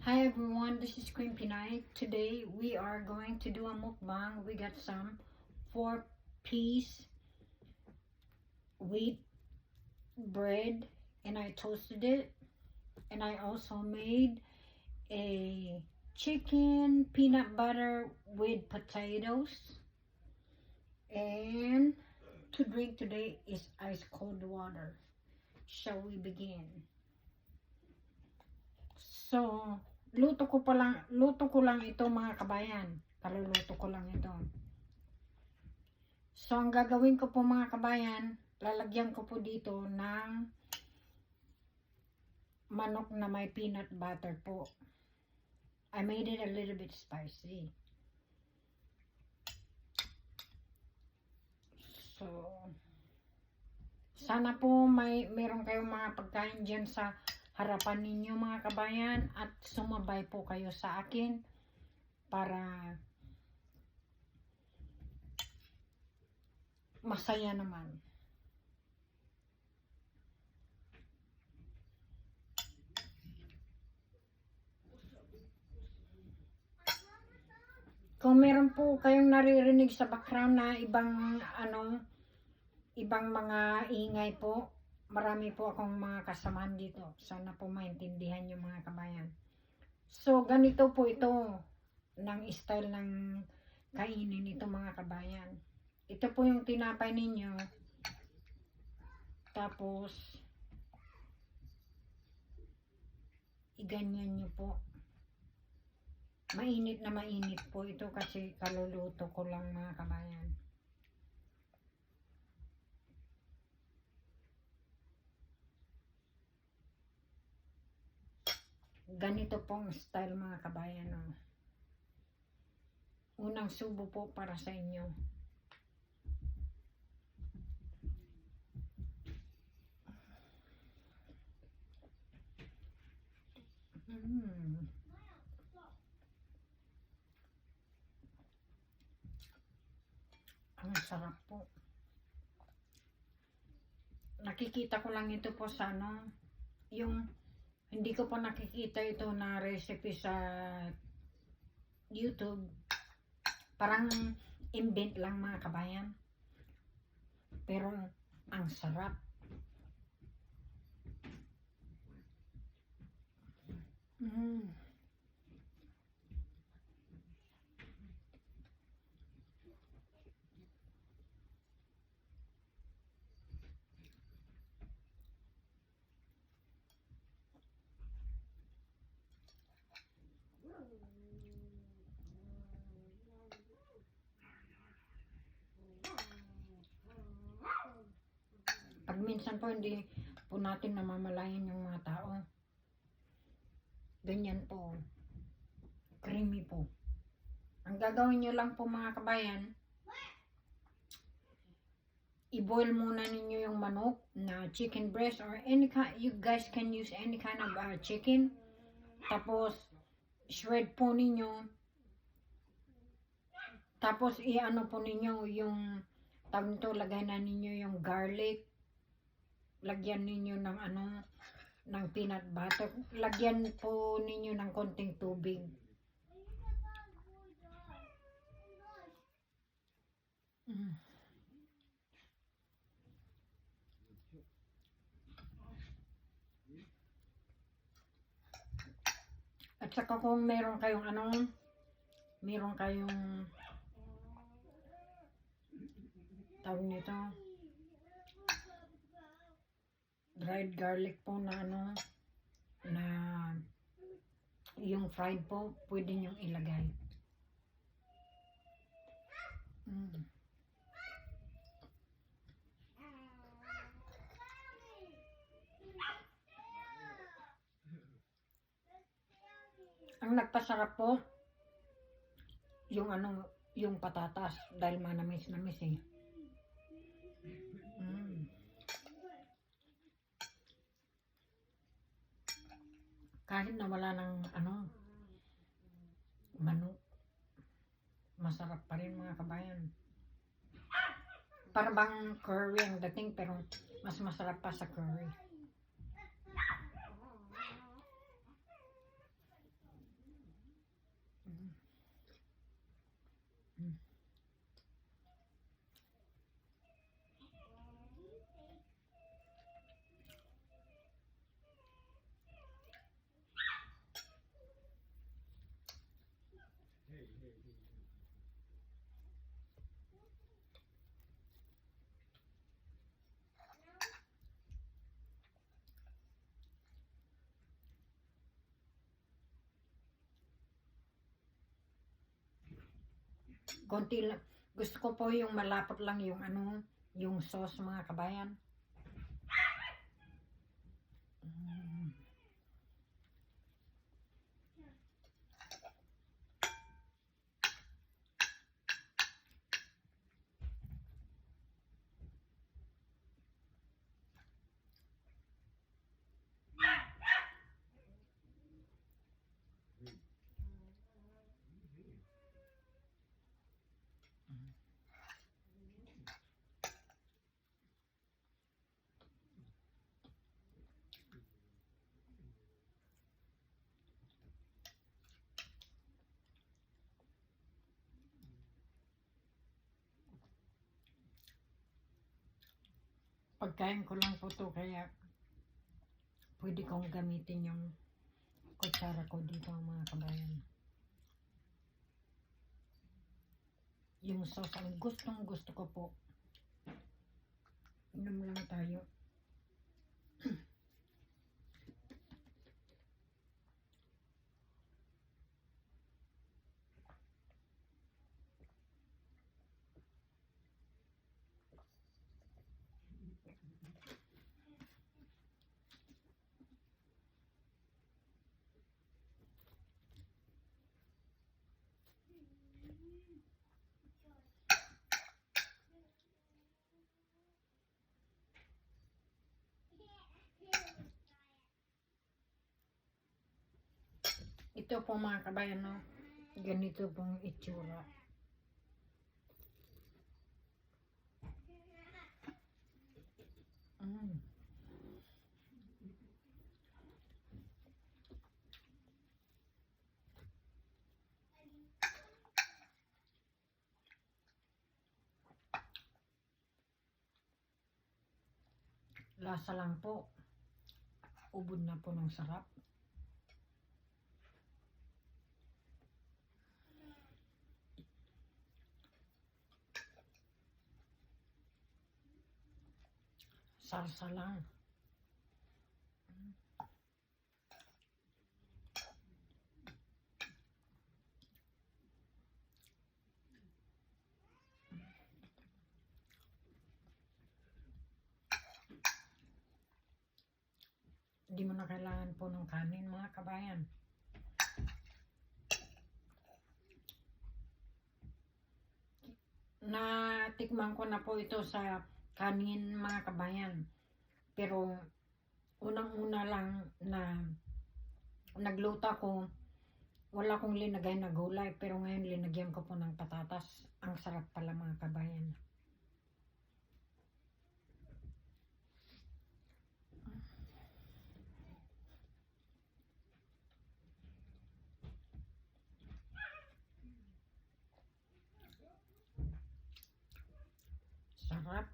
Hi everyone, this is Queen Pinay. Today we are going to do a mukbang. We got some 4-piece wheat bread and I toasted it. And I also made a chicken peanut butter with potatoes. And to drink today is ice cold water. Shall we begin? So, luto ko lang ito mga kabayan. Kaluluto ko lang ito. So, ang gagawin ko po mga kabayan, lalagyan ko po dito ng manok na may peanut butter po. I made it a little bit spicy. So, sana po meron kayong mga pagkain dyan sa harapan ninyo mga kabayan at sumabay po kayo sa akin para masaya naman. Kung meron po kayong naririnig sa background na ibang mga ingay po, marami po akong mga kasamahan dito. Sana po maintindihan yung mga kabayan. So, ganito po ito ng style ng kainin nito mga kabayan. Ito po yung tinapay ninyo. Tapos, iganyan nyo po. Mainit na mainit po ito kasi kaluluto ko lang mga kabayan. Ganito pong style mga kabayan. Unang subo po para sa inyo. Ang sarap po. Nakikita ko lang ito po sa yung hindi ko pa nakikita ito na recipe sa YouTube. Parang invent lang mga kabayan. Pero ang sarap. Pag minsan po hindi po natin namamalayan yung mga tao. Ganyan po. Creamy po. Ang gagawin nyo lang po mga kabayan, i-boil muna ninyo yung manok na chicken breast or any kind, you guys can use any kind of chicken. Tapos, shred po ninyo. Tapos, i-ano po ninyo yung tawag nito, lagay na ninyo yung garlic. Lagyan ninyo ng ng peanut butter. Lagyan po ninyo ng konting tubig. At saka kung meron kayong tawag nito, dried garlic po na na yung fried po, pwede nyong ilagay. Ang nagpasarap po yung yung patatas dahil manamis-namis eh. Kahit na wala ng manok, masarap pa rin mga kabayan. Para bang curry ang dating pero mas masarap pa sa curry. Konti lang. Gusto ko po yung malapot lang yung ano, yung sauce mga kabayan. Mm. Pagkain ko lang po to kaya pwede kong gamitin yung kutsara ko dito mga kabayan. Yung sauce ang gustong gusto ko po. Inom lang tayo. Ito po mga kabayan, no? Ganito pong itsura. Mm. Lasa lang po. Ubod na po ng sarap. Salsa lang. Hindi mo na kailangan po ng kanin mga kabayan. Natikman ko na po ito sa kanin mga kabayan. Pero unang-una lang na nagluto ko, wala kong linagay na gulay. Pero ngayon linagyan ko po ng patatas. Ang sarap pala mga kabayan. Sarap.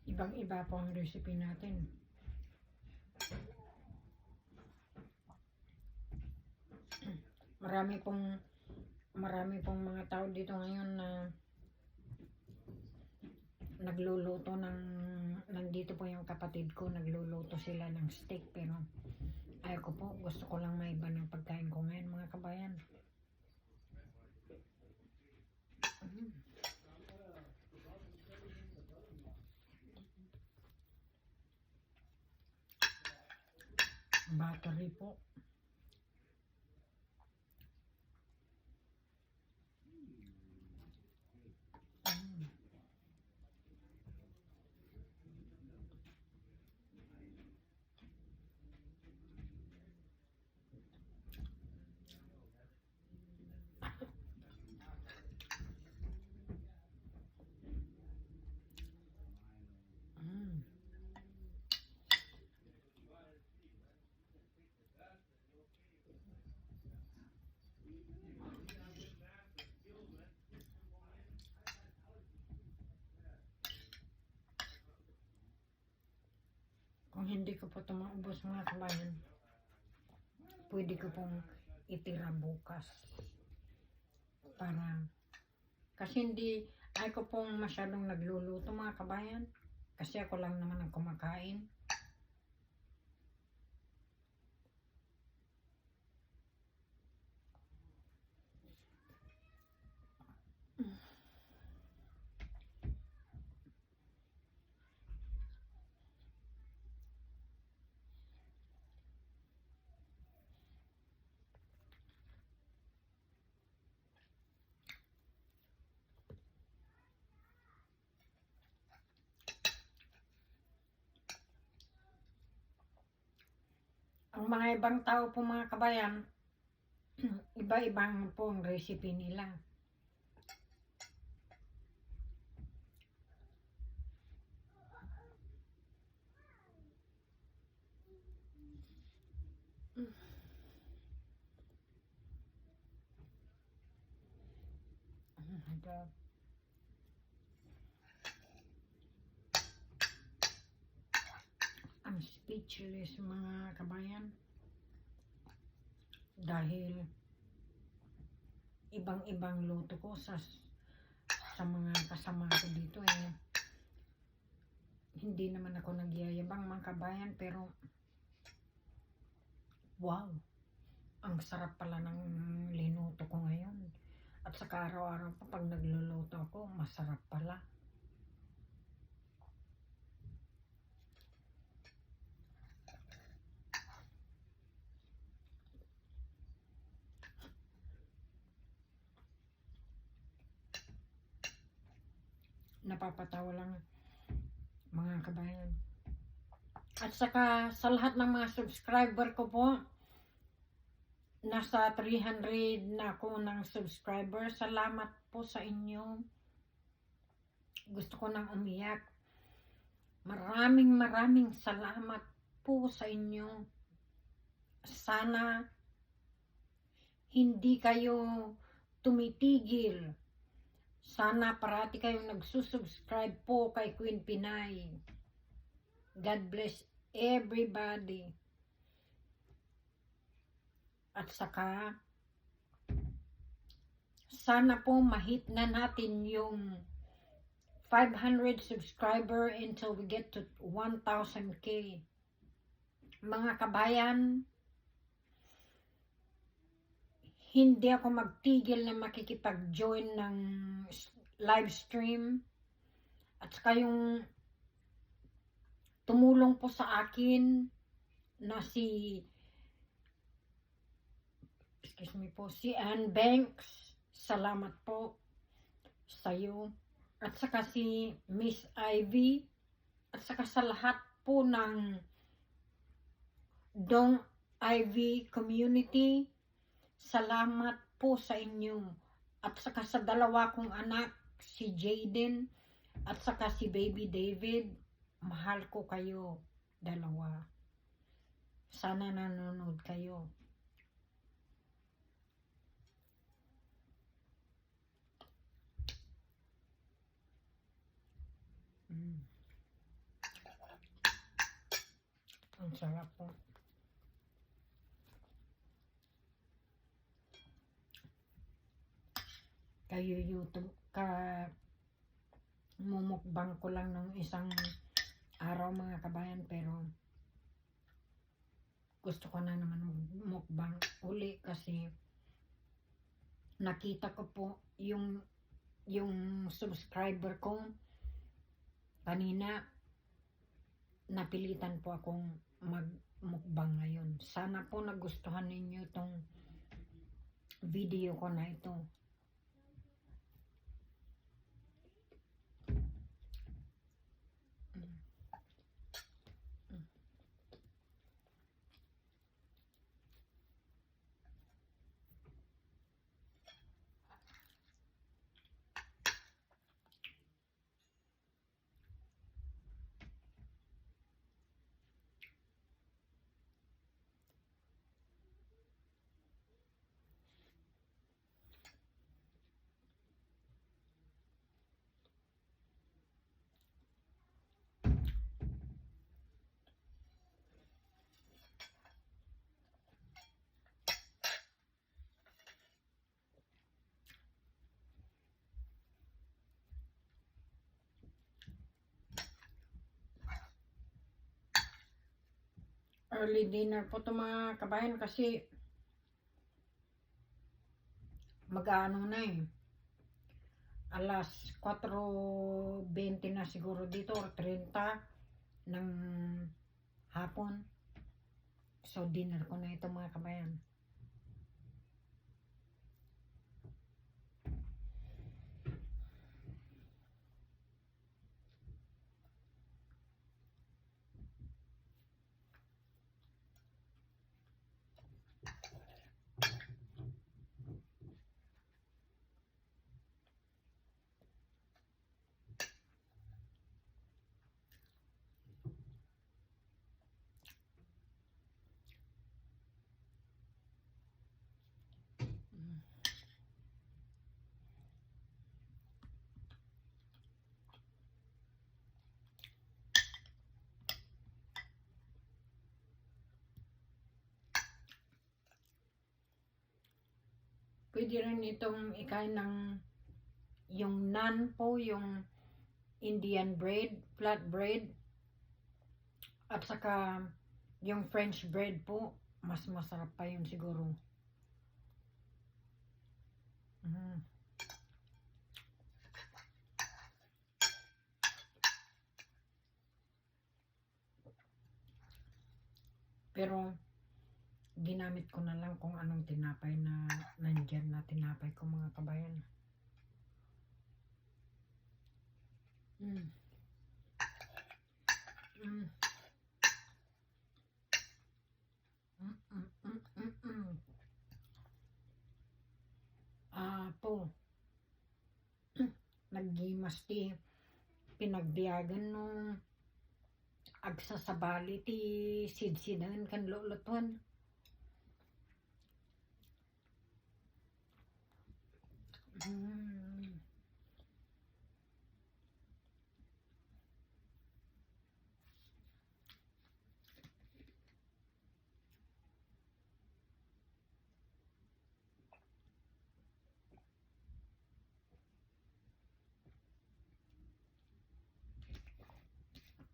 Ibang-iba po ang recipe natin. Marami pong mga tao dito ngayon na nagluluto nandito po yung kapatid ko, nagluluto sila ng steak, pero ayaw ko po, gusto ko lang maiba ng pagkain ko ngayon mga kabayan. Battery po. Kung hindi ko po ito maubos mga kabayan, pwede ko pong itira bukas para Kasi hindi, ay ko pong masyadong nagluluto mga kabayan. Kasi ako lang naman ang kumakain. Ang mga ibang tao po mga kabayan, iba-ibang po ang recipe nila. Oh my God. I'm speechless mga kabayan. Dahil ibang-ibang luto ko sa mga kasama ko dito eh. Hindi naman ako nagyayabang mga kabayan, pero wow, ang sarap pala ng linuto ko ngayon. At saka araw-araw pa pag nagluluto ako, masarap pala. Napapatawa lang mga kabayan. At saka sa lahat ng mga subscriber ko po, nasa 300 na ako ng subscriber. Salamat po sa inyo. Gusto ko nang umiyak. Maraming salamat po sa inyo. Sana hindi kayo tumitigil. Sana parati kayong nagsusubscribe po kay Queen Pinay. God bless everybody. At saka, sana po mahit na natin yung 500 subscriber until we get to 1,000k. Mga kabayan, hindi ako magtigil na makikipag-join ng live stream. At saka yung tumulong po sa akin na si Ann Banks. Salamat po sa'yo. At saka si Miss Ivy. At saka sa lahat po ng Dong Ivy community. Salamat po sa inyo. At saka sa dalawa kong anak, si Jaden at saka si Baby David. Mahal ko kayo dalawa. Sana nanonood kayo. Ang sarap po. Kayo YouTube mumukbang ko lang nung isang araw mga kabayan, pero gusto ko na naman mukbang uli kasi nakita ko po yung subscriber ko kanina, napilitan po akong magmukbang ngayon. Sana po nagustuhan ninyo tong video ko na ito. Early dinner po to mga kabayan kasi mag-ano na eh. Alas 4:20 na siguro dito or 30 ng hapon. So dinner ko na ito mga kabayan. Pwede rin itong ikain ng yung naan po, yung Indian bread, flat bread, at saka yung French bread po, mas masarap pa yun siguro. Pero ginamit ko na lang kung anong tinapay na nandyan na tinapay ko mga kabayan. Po nagimasti pinagbiyagan nung agsa sa bali ti sidsidan kan lulutuan.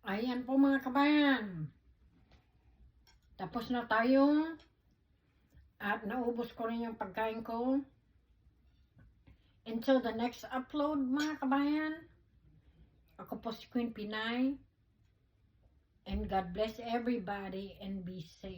Ayan po mga kabayan. Tapos na tayo. At naubos ko rin yung pagkain ko. Until the next upload mga kabayan. Ako po si Queen Pinay. And God bless everybody and be safe.